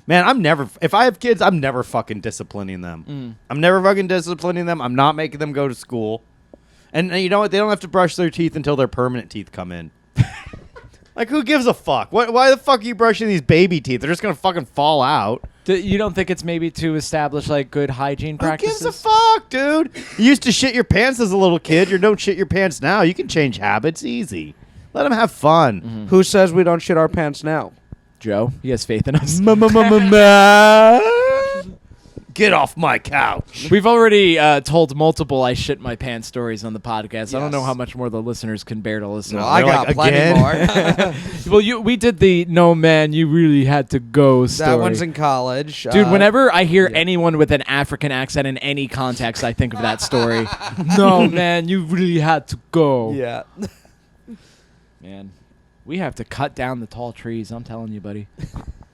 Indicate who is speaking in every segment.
Speaker 1: Man, if I have kids, I'm never fucking disciplining them. I'm never fucking disciplining them. I'm not making them go to school. And you know what? They don't have to brush their teeth until their permanent teeth come in. Like, who gives a fuck? Why the fuck are you brushing these baby teeth? They're just going to fucking fall out.
Speaker 2: You don't think it's maybe to establish, like, good hygiene practices?
Speaker 1: Who gives a fuck, dude? You used to shit your pants as a little kid. You don't shit your pants now. You can change habits easy. Let them have fun.
Speaker 3: Who says we don't shit our pants now?
Speaker 2: Joe, he has faith in us.
Speaker 1: Get off my couch.
Speaker 2: We've already told multiple I shit my pants stories on the podcast. Yes. I don't know how much more the listeners can bear to listen.
Speaker 3: Well, I got plenty more.
Speaker 2: Well, we did the no man, you really had to go story.
Speaker 3: That one's in college.
Speaker 2: Dude, whenever I hear anyone with an African accent in any context, I think of that story. No man, you really had to go.
Speaker 3: Yeah.
Speaker 2: Man, we have to cut down the tall trees. I'm telling you, buddy.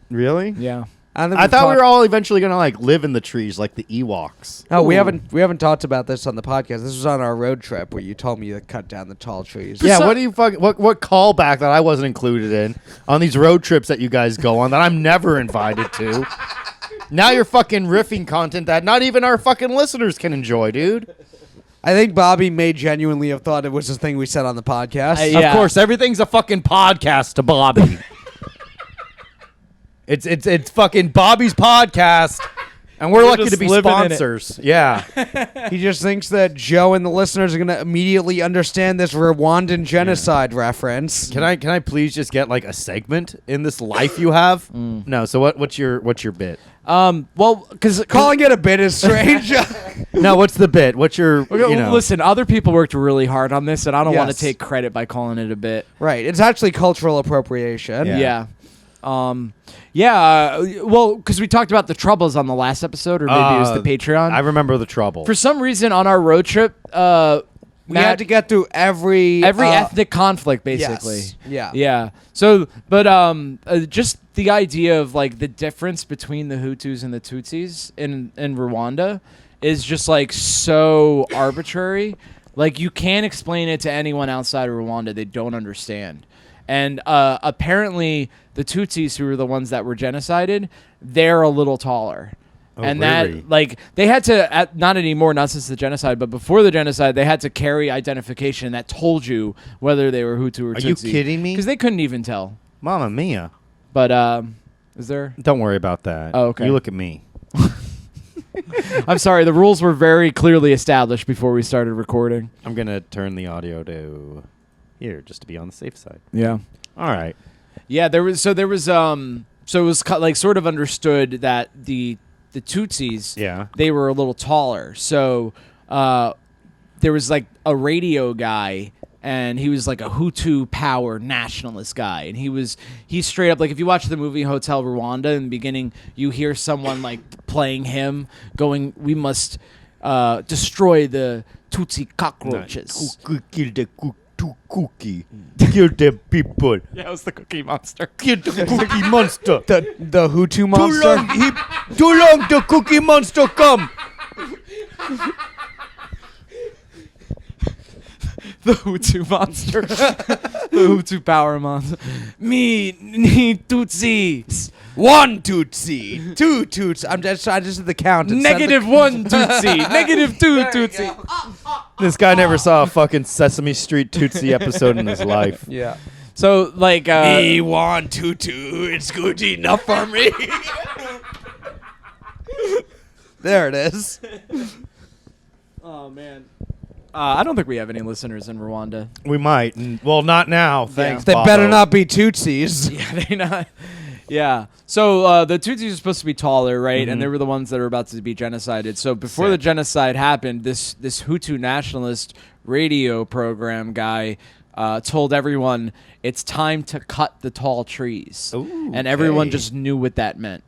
Speaker 1: Really?
Speaker 2: Yeah.
Speaker 1: I thought we were all eventually going to like live in the trees like the Ewoks.
Speaker 3: Oh, we haven't talked about this on the podcast. This was on our road trip where you told me to cut down the tall trees.
Speaker 1: Yeah, what callback that I wasn't included in on these road trips that you guys go on that I'm never invited to? Now you're fucking riffing content that not even our fucking listeners can enjoy, dude.
Speaker 3: I think Bobby may genuinely have thought it was the thing we said on the podcast.
Speaker 2: Yeah.
Speaker 1: Of course, everything's a fucking podcast to Bobby. It's fucking Bobby's podcast, and we're lucky to be sponsors. Yeah.
Speaker 3: He just thinks that Joe and the listeners are going to immediately understand this Rwandan genocide reference.
Speaker 1: Can I please just get like a segment in this life you have? No. So what's your bit?
Speaker 2: Well, because
Speaker 3: calling it a bit is strange.
Speaker 1: No, what's the bit? What's your?
Speaker 2: Listen, other people worked really hard on this, and I don't want to take credit by calling it a bit.
Speaker 3: Right. It's actually cultural appropriation.
Speaker 2: Yeah. Well, because we talked about the Troubles on the last episode, or maybe it was the Patreon.
Speaker 1: I remember the Trouble.
Speaker 2: For some reason, on our road trip,
Speaker 3: we had to get through every
Speaker 2: ethnic conflict, basically.
Speaker 3: Yes.
Speaker 2: Yeah. So, but just the idea of like the difference between the Hutus and the Tutsis in Rwanda is just like so arbitrary. Like you can't explain it to anyone outside of Rwanda; they don't understand. And apparently, the Tutsis, who were the ones that were genocided, they're a little taller.
Speaker 1: Oh,
Speaker 2: and
Speaker 1: really?
Speaker 2: that, like, they had to, not anymore, not since the genocide, but before the genocide, they had to carry identification that told you whether they were Hutu or Tutsi.
Speaker 1: Are you kidding me?
Speaker 2: Because they couldn't even tell.
Speaker 1: Mamma mia.
Speaker 2: But, is there?
Speaker 1: Don't worry about that.
Speaker 2: Oh, okay.
Speaker 1: You look at me.
Speaker 2: I'm sorry, the rules were very clearly established before we started recording.
Speaker 1: I'm going to turn the audio to here just to be on the safe side.
Speaker 2: Yeah.
Speaker 1: All right.
Speaker 2: Yeah, so it was like sort of understood that the Tutsis, they were a little taller. So there was like a radio guy, and he was like a Hutu power nationalist guy, and he's straight up like, if you watch the movie Hotel Rwanda in the beginning, you hear someone like playing him going, "We must destroy the Tutsi cockroaches."
Speaker 1: Kill the cookie. Kill the people.
Speaker 2: Yeah, it was the Cookie Monster.
Speaker 1: Kill the cookie monster.
Speaker 3: The Hutu monster.
Speaker 1: Too long the cookie monster come.
Speaker 2: The Hutu monster. The Hutu power monster. Me need Tutsis.
Speaker 3: One Tutsi. Two Tutsi. I just did the count.
Speaker 2: Negative one Tutsi. Negative two Tutsi.
Speaker 1: This guy never saw a fucking Sesame Street Tootsie episode in his life.
Speaker 3: Yeah.
Speaker 2: So, like...
Speaker 3: me want tutu. It's good enough for me. There it is.
Speaker 2: Oh, man. I don't think we have any listeners in Rwanda.
Speaker 1: We might. Well, not now. Thanks,
Speaker 3: They
Speaker 1: Bobo.
Speaker 3: better not be Tutsis.
Speaker 2: Yeah, they not... Yeah. So the Tutsis are supposed to be taller, right?
Speaker 1: Mm-hmm.
Speaker 2: And they were the ones that were about to be genocided. So before the genocide happened, this Hutu nationalist radio program guy told everyone it's time to cut the tall trees.
Speaker 1: Ooh,
Speaker 2: and everyone just knew what that meant.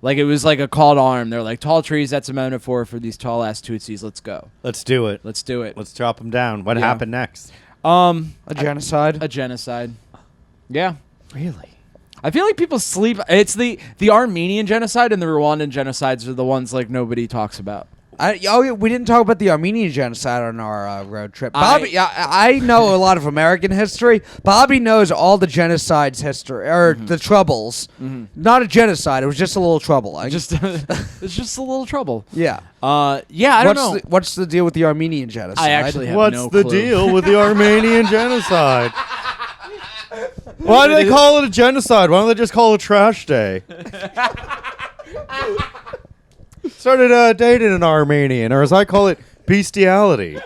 Speaker 2: Like it was like a call to arm. They're like, tall trees, that's a metaphor for these tall-ass Tutsis. Let's go.
Speaker 1: Let's do it.
Speaker 2: Let's do it.
Speaker 1: Let's chop them down. What happened next?
Speaker 3: A genocide?
Speaker 2: A genocide. Yeah.
Speaker 1: Really?
Speaker 2: I feel like people sleep. It's the Armenian genocide and the Rwandan genocides are the ones like nobody talks about.
Speaker 3: We didn't talk about the Armenian genocide on our road trip. Bobby, I know a lot of American history. Bobby knows all the genocides history, or the troubles. Not a genocide. It was just a little trouble.
Speaker 2: It's just a little trouble.
Speaker 3: Yeah.
Speaker 2: I don't know.
Speaker 3: What's the deal with the Armenian genocide?
Speaker 2: I actually have
Speaker 1: What's
Speaker 2: no
Speaker 1: the
Speaker 2: clue.
Speaker 1: deal with the Armenian genocide? Why do they call it a genocide? Why don't they just call it trash day? Started dating an Armenian, or as I call it, bestiality.